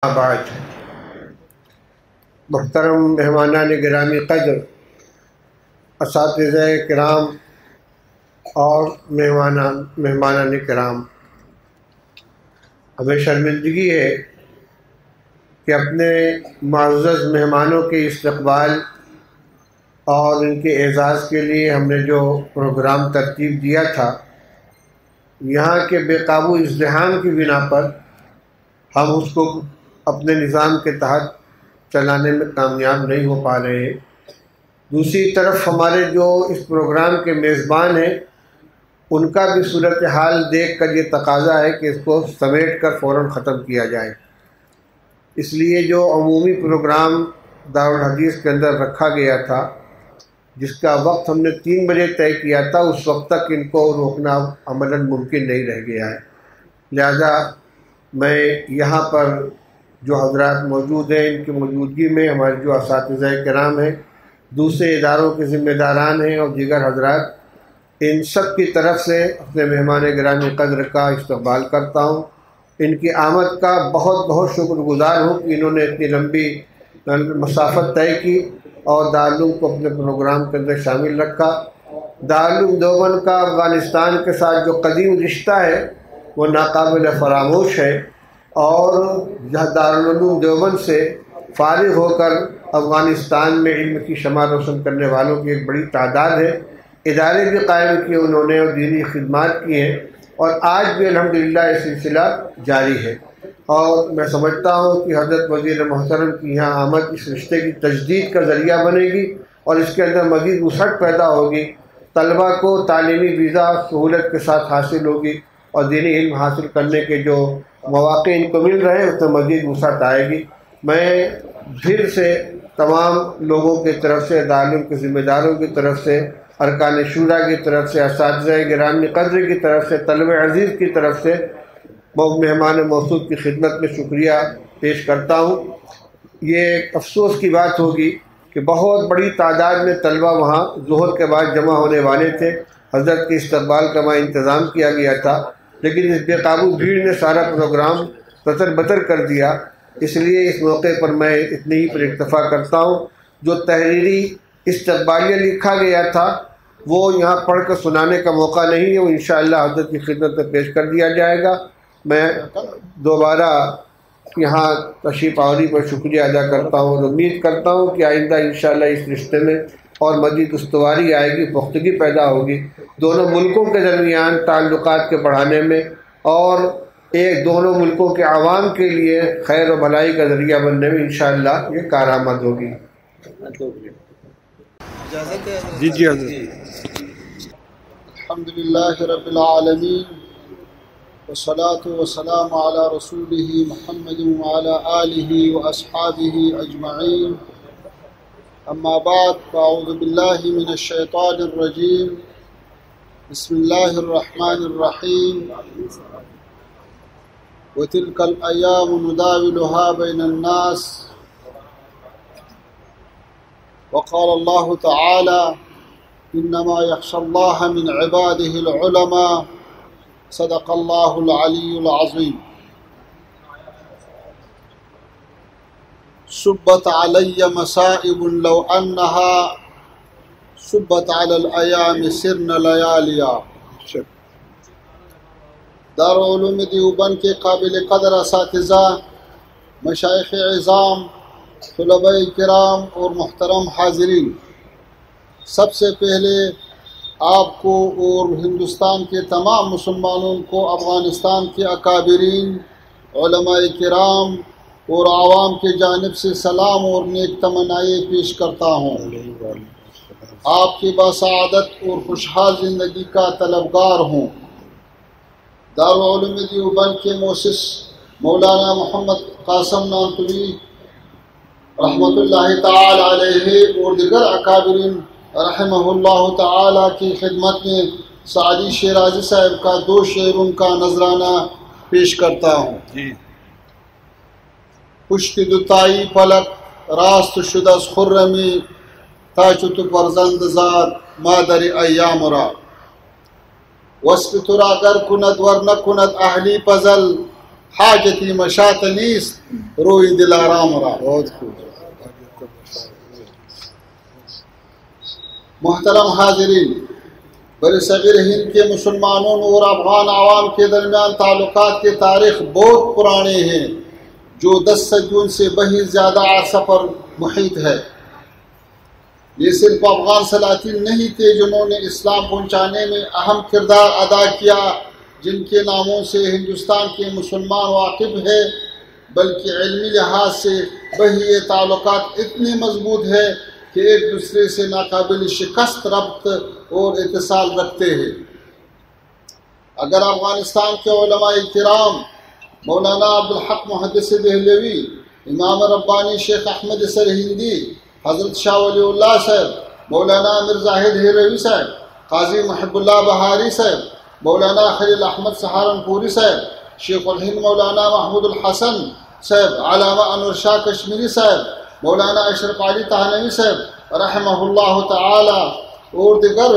بعد محترم مہمانان گرامی قدر، اساتذہ کرام اور مہمانان کرام، ہمیں شرمندگی ہے کہ اپنے معزز مہمانوں کے استقبال اور ان کے اعزاز کے لیے ہم نے جو پروگرام ترتیب دیا تھا، یہاں کے بے قابو ازدحام کی بنا پر ہم اس کو اپنے نظام کے تحت چلانے میں کامیاب نہیں ہو پا رہے ہیں۔ دوسری طرف ہمارے جو اس پروگرام کے میزبان ہیں، ان کا بھی صورتحال دیکھ کر یہ تقاضا ہے کہ اس کو سمیٹ کر فوراً ختم کیا جائے۔ اس لیے جو عمومی پروگرام دارالحدیث کے اندر رکھا گیا تھا، جس کا وقت ہم نے 3 بجے طے کیا تھا، اس وقت تک ان کو روکنا عملاً ممکن نہیں رہ گیا ہے۔ لہذا میں یہاں پر جو حضرات موجود ہیں، ان کی موجودگی میں ہمارے جو اساتذہ کرام ہیں، دوسرے اداروں کے ذمہ داران ہیں اور دیگر حضرات، ان سب کی طرف سے اپنے مہمان گرامی قدر کا استقبال کرتا ہوں۔ ان کی آمد کا بہت بہت شکر گزار ہوں کہ انہوں نے اتنی لمبی مسافت طے کی اور دارالعلوم کو اپنے پروگرام کے اندر شامل رکھا۔ دارالعلوم دیوبند کا افغانستان کے ساتھ جو قدیم رشتہ ہے وہ ناقابل فراموش ہے، اور دارالعلوم دیوبند سے فارغ ہو کر افغانستان میں علم کی شمع روشن کرنے والوں کی ایک بڑی تعداد ہے۔ ادارے بھی قائم کیے انہوں نے اور دینی خدمات کی ہیں، اور آج بھی الحمدللہ یہ سلسلہ جاری ہے۔ اور میں سمجھتا ہوں کہ حضرت وزیر محترم کی یہاں آمد اس رشتے کی تجدید کا ذریعہ بنے گی اور اس کے اندر مزید وسعت پیدا ہوگی۔ طلبہ کو تعلیمی ویزا سہولت کے ساتھ حاصل ہوگی اور دینی علم حاصل کرنے کے جو مواقع ان کو مل رہے ہیں اس میں مزید وسعت آئے گی۔ میں پھر سے تمام لوگوں کی طرف سے، دارالعلوم کے ذمہ داروں کی طرف سے، ارکان شورا کی طرف سے، اساتذہ گرامی قدر کی طرف سے، طلبہ عزیز کی طرف سے مہمان موصول کی خدمت میں شکریہ پیش کرتا ہوں۔ یہ ایک افسوس کی بات ہوگی کہ بہت بڑی تعداد میں طلبہ وہاں ظہر کے بعد جمع ہونے والے تھے۔ حضرت کے استقبال کا وہاں انتظام کیا گیا تھا، لیکن اس بے قابو بھیڑ نے سارا پروگرام تتر بتر کر دیا۔ اس لیے اس موقع پر میں اتنی ہی پر اکتفا کرتا ہوں۔ جو تحریری استقبالیہ لکھا گیا تھا وہ یہاں پڑھ کر سنانے کا موقع نہیں ہے، وہ انشاءاللہ حضرت کی خدمت میں پیش کر دیا جائے گا۔ میں دوبارہ یہاں تشریف آوری پر شکریہ ادا کرتا ہوں اور امید کرتا ہوں کہ آئندہ انشاءاللہ اس رشتے میں اور مزید استواری آئے گی، پختگی پیدا ہوگی دونوں ملکوں کے درمیان تعلقات کے بڑھانے میں، اور دونوں ملکوں کے عوام کے لیے خیر و بھلائی کا ذریعہ بننے میں انشاءاللہ یہ کارآمد ہوگی۔ جی حضرت۔ الحمدللہ رب العالمین، والصلاة والسلام علی رسولہ محمد وعلی آلہ واصحابہ اجمعین، اما بعد، فاعوذ باللہ من الشیطان الرجیم، بسم اللہ الرحمن الرحیم، وتلک الایام نداولها بین الناس، وقال اللہ تعالی انما یخشی اللہ من عبادہ العلماء، صدق اللہ العلی العظیم۔ صبت علی مصائب لو انہا صبت علی الایام سرن لیالیا۔ دارالعلوم دیوبند کے قابل قدر اساتذہ، مشائخ اعظام، طلباء کرام اور محترم حاضرین، سب سے پہلے آپ کو اور ہندوستان کے تمام مسلمانوں کو افغانستان کے اکابرین، علماء کرام اور عوام کی جانب سے سلام اور نیک تمنائیں پیش کرتا ہوں۔ آپ کی بسعادت اور خوشحال زندگی کا طلبگار ہوں۔ دارالعلوم دیوبند کے مؤسس مولانا محمد قاسم نانتوی رحمۃ اللہ تعالی علیہ اور دیگر اکابرین رحمہ اللہ تعالی کی خدمت میں سعدی شیرازی صاحب کا 2 شعروں کا نذرانہ پیش کرتا ہوں۔ پشت دوتائی پلک راست شد از خرمی، تا چو تو فرزند زاد مادر ایام را، وصف تو را گر کند ور نکند اهلی پزل، حاجتی مشاط نیست روئی دلارام را. بہت خوب. محترم حاضرین، برصغیر ہند کے مسلمانوں اور افغان عوام کے درمیان تعلقات کی تاریخ بہت پرانے ہیں، جو 10 صدیوں سے بہت زیادہ عرصہ پر محیط ہے. یہ صرف افغان سلاطین نہیں تھے جنہوں نے اسلام پہنچانے میں اہم کردار ادا کیا، جن کے ناموں سے ہندوستان کے مسلمان واقف ہیں، بلکہ علمی لحاظ سے یہ تعلقات اتنے مضبوط ہیں کہ ایک دوسرے سے ناقابل شکست ربط اور اتصال رکھتے ہیں. اگر افغانستان کے علماء کرام مولانا عبدالحق محدث دہلوی، امام ربانی شیخ احمد سرہندی، حضرت شاہ ولی اللہ صاحب، مولانا امیر زاہد ہیروی صاحب، قاضی محب اللہ بہاری صاحب، مولانا خلیل احمد سہارنپوری صاحب، شیخ الہند مولانا محمود الحسن صاحب، علامہ انور شاہ کشمیری صاحب، مولانا اشرف علی تہانوی صاحب رحمہ اللہ تعالی اور دیگر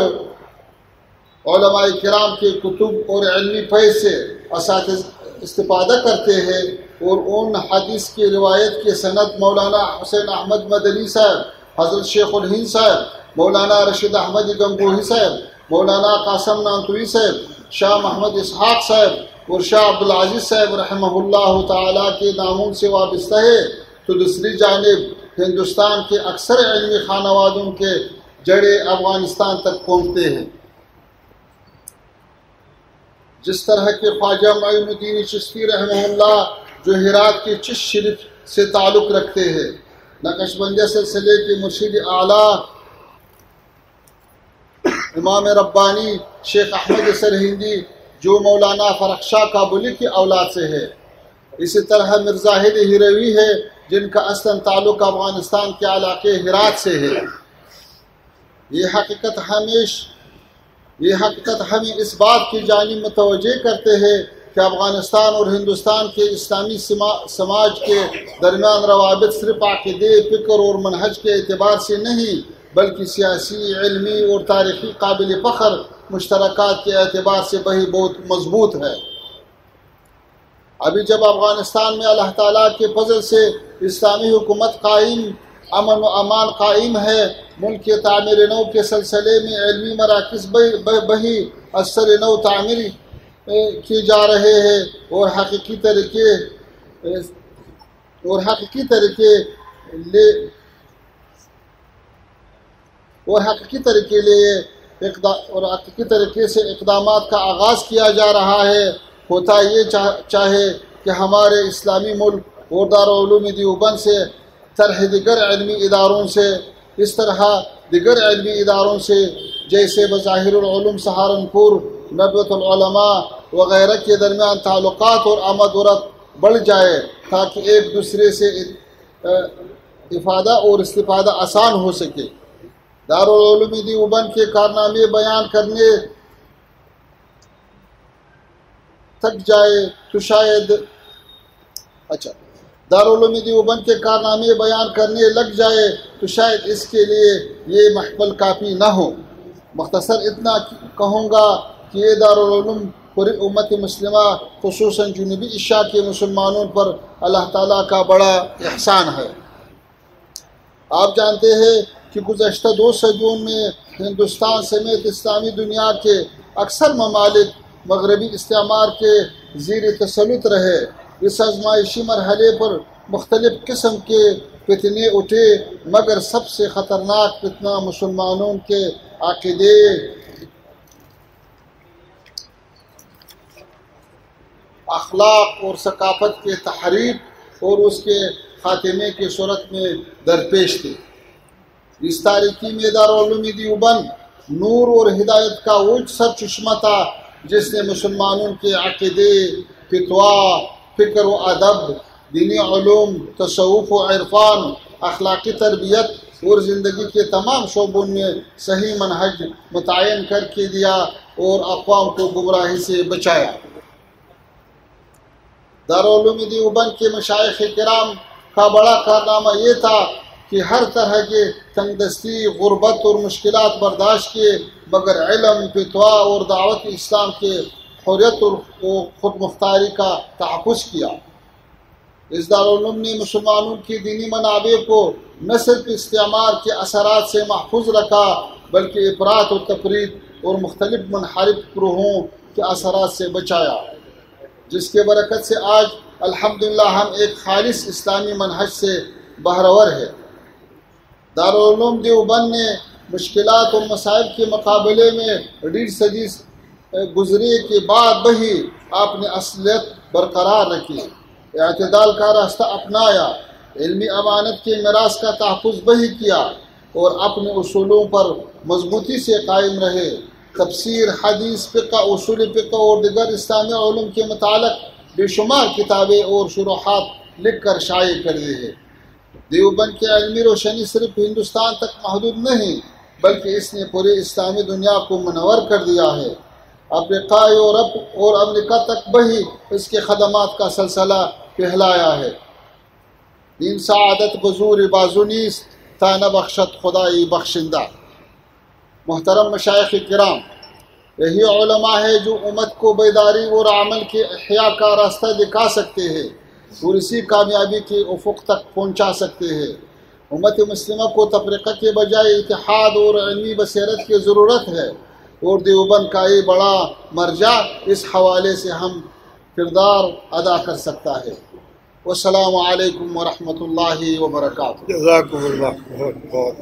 علماء کرام کے کتب اور علمی فیض سے اساتذہ استفادہ کرتے ہیں، اور ان حدیث کی روایت کے سند مولانا حسین احمد مدنی صاحب، حضرت شیخ الہند صاحب، مولانا رشید احمد گنگوہی صاحب، مولانا قاسم نانتوی صاحب، شاہ محمد اسحاق صاحب اور شاہ عبدالعزیز صاحب رحمہ اللہ تعالیٰ کے ناموں سے وابستہ ہے، تو دوسری جانب ہندوستان کے اکثر علمی خانوادوں کے جڑے افغانستان تک پہنچتے ہیں. جس طرح کے خواجہ معین الدین چشتی رحمہ اللہ جو ہرات کے چشت شریف سے تعلق رکھتے ہیں، نقش بندہ سلسلے کے مرشد اعلیٰ امام ربانی شیخ احمد سرہندی جو مولانا فرخ شاہ کابلی کی اولاد سے ہے، اسی طرح مرزاہد ہیروی ہے جن کا اصلاً تعلق افغانستان کے علاقے ہرات سے ہے. یہ حقیقت ہمیں اس بات کی جانب متوجہ کرتے ہیں کہ افغانستان اور ہندوستان کے اسلامی سماج کے درمیان روابط صرف عقیدے، فکر اور منہج کے اعتبار سے نہیں، بلکہ سیاسی، علمی اور تاریخی قابل فخر مشترکات کے اعتبار سے بہت مضبوط ہے. ابھی جب افغانستان میں اللہ تعالیٰ کے فضل سے اسلامی حکومت قائم، امن و امان قائم ہے، ملک کے تعمیر نو کے سلسلے میں علمی مراکز بہی اثر نو تعمیر کیے جا رہے ہیں، اور حقیقی طریقے سے اقدامات کا آغاز کیا جا رہا ہے. ہوتا یہ چاہے کہ ہمارے اسلامی ملک اور دارالعلوم دیوبند سے طرح دیگر علمی اداروں سے، اس طرح دیگر علمی اداروں سے جیسے بظاہر العلوم سہارنپور، ندوۃ العلماء وغیرہ کے درمیان تعلقات اور آمد و رفت بڑھ جائے، تاکہ ایک دوسرے سے افادہ اور استفادہ آسان ہو سکے. دارالعلوم دیوبند کے کارنامے بیان کرنے تک جائے تو شاید دارالعلوم دیوبند کے کارنامے بیان کرنے لگ جائے تو شاید اس کے لیے یہ محفل کافی نہ ہو. مختصر اتنا کہوں گا کہ یہ دارالعلوم پوری امت مسلمہ خصوصاً جنوبی ایشیا کے مسلمانوں پر اللہ تعالیٰ کا بڑا احسان ہے. آپ جانتے ہیں کہ گزشتہ 2 صدیوں میں ہندوستان سمیت اسلامی دنیا کے اکثر ممالک مغربی استعمار کے زیر تسلط رہے. اس آزمائشی مرحلے پر مختلف قسم کے فتنے اٹھے، مگر سب سے خطرناک فتنہ مسلمانوں کے عقیدے، اخلاق اور ثقافت کے تحریف اور اس کے خاتمے کی صورت میں درپیش تھی. اس تاریکی میں دارالعلوم دیوبند نور اور ہدایت کا وہ سرچشمہ تھا جس نے مسلمانوں کے عقیدے، فتوا، فکر و ادب، دینی علوم، تصوف و عرفان، اخلاقی تربیت اور زندگی کے تمام شعبوں میں صحیح منہج متعین کر کے دیا اور اقوام کو گمراہی سے بچایا. دارالعلوم دیوبند کے مشائخ کرام کا بڑا کارنامہ یہ تھا کہ ہر طرح کے تنگ دستی، غربت اور مشکلات برداشت کیے، مگر علم، فتوا اور دعوت اسلام کے حریت و خود مختاری کا تحفظ کیا۔ اس دارالعلوم نے مسلمانوں کی دینی منابع کو نہ صرف استعمار کے اثرات سے محفوظ رکھا بلکہ افراط و تفریط اور مختلف منحرف گروہوں کے اثرات سے بچایا، جس کے برکت سے آج الحمدللہ ہم ایک خالص اسلامی منہج سے بہرور ہے۔ دارالعلوم دیوبند نے مشکلات و مسائل کے مقابلے میں 1.5 صدی گزرے کے بعد بھی اپنی اصلیت برقرار رکھی، اعتدال کا راستہ اپنایا، علمی امانت کے میراث کا تحفظ بھی کیا اور اپنے اصولوں پر مضبوطی سے قائم رہے۔ تفسیر، حدیث، فقہ، اصول فقہ اور دیگر اسلامی علوم کے متعلق بے شمار کتابیں اور شروحات لکھ کر شائع کر دی ہے۔ دیوبند کی علمی روشنی صرف ہندوستان تک محدود نہیں بلکہ اس نے پوری اسلامی دنیا کو منور کر دیا ہے۔ افریقہ، یورپ اور امریکہ تک بھی اس کے خدمات کا سلسلہ پھیلایا ہے۔ دین سعادت بزور بازو نیست تا نبخشت خدائی بخشندہ۔ محترم مشائخ کرام، یہی علماء ہے جو امت کو بیداری اور عمل کے احیاء کا راستہ دکھا سکتے ہیں اور اسی کامیابی کے افق تک پہنچا سکتے ہیں۔ امت مسلمہ کو تفریقہ کے بجائے اتحاد اور علمی بصیرت کی ضرورت ہے، اور دیوبند کا یہ بڑا مرجع اس حوالے سے ہم کردار ادا کر سکتا ہے۔ والسلام علیکم ورحمۃ اللہ وبرکاتہ۔ جزاکم اللہ بہت بہت